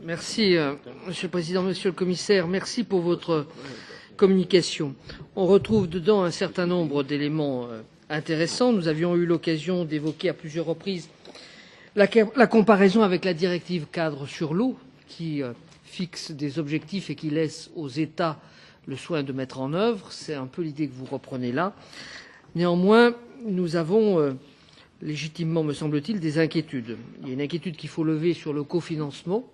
Merci, Monsieur le Président, Monsieur le Commissaire. Merci pour votre communication. On retrouve dedans un certain nombre d'éléments intéressants. Nous avions eu l'occasion d'évoquer à plusieurs reprises la comparaison avec la directive cadre sur l'eau, qui fixe des objectifs et qui laisse aux États le soin de mettre en œuvre. C'est un peu l'idée que vous reprenez là. Néanmoins, nous avons légitimement, me semble-t-il, des inquiétudes. Il y a une inquiétude qu'il faut lever sur le cofinancement,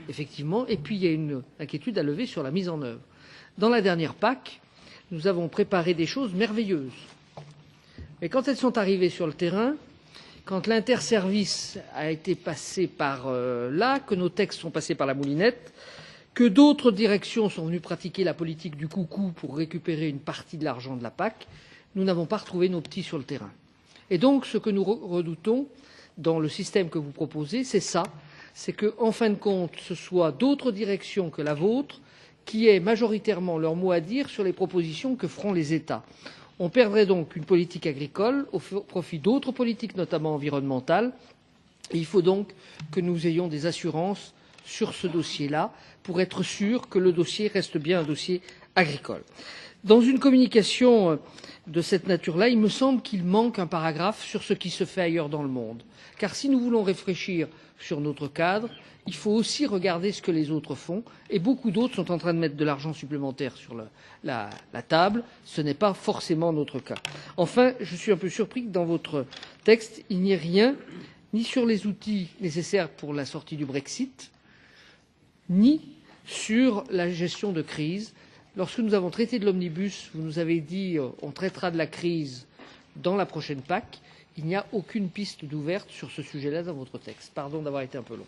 effectivement, et puis il y a une inquiétude à lever sur la mise en œuvre. Dans la dernière PAC, nous avons préparé des choses merveilleuses. Mais quand elles sont arrivées sur le terrain, quand l'interservice a été passé par là, que nos textes sont passés par la moulinette, que d'autres directions sont venues pratiquer la politique du coucou pour récupérer une partie de l'argent de la PAC, nous n'avons pas retrouvé nos petits sur le terrain. Et donc, ce que nous redoutons dans le système que vous proposez, c'est ça, c'est qu'en fin de compte, ce soit d'autres directions que la vôtre qui aient majoritairement leur mot à dire sur les propositions que feront les États. On perdrait donc une politique agricole au profit d'autres politiques, notamment environnementales. Et il faut donc que nous ayons des assurances sur ce dossier-là pour être sûr que le dossier reste bien un dossier agricole. Dans une communication de cette nature-là, il me semble qu'il manque un paragraphe sur ce qui se fait ailleurs dans le monde. Car si nous voulons réfléchir sur notre cadre, il faut aussi regarder ce que les autres font. Et beaucoup d'autres sont en train de mettre de l'argent supplémentaire sur la table. Ce n'est pas forcément notre cas. Enfin, je suis un peu surpris que dans votre texte, il n'y ait rien ni sur les outils nécessaires pour la sortie du Brexit, ni sur la gestion de crise. Lorsque nous avons traité de l'omnibus, vous nous avez dit on traitera de la crise dans la prochaine PAC. Il n'y a aucune piste d'ouverte sur ce sujet-là dans votre texte. Pardon d'avoir été un peu long.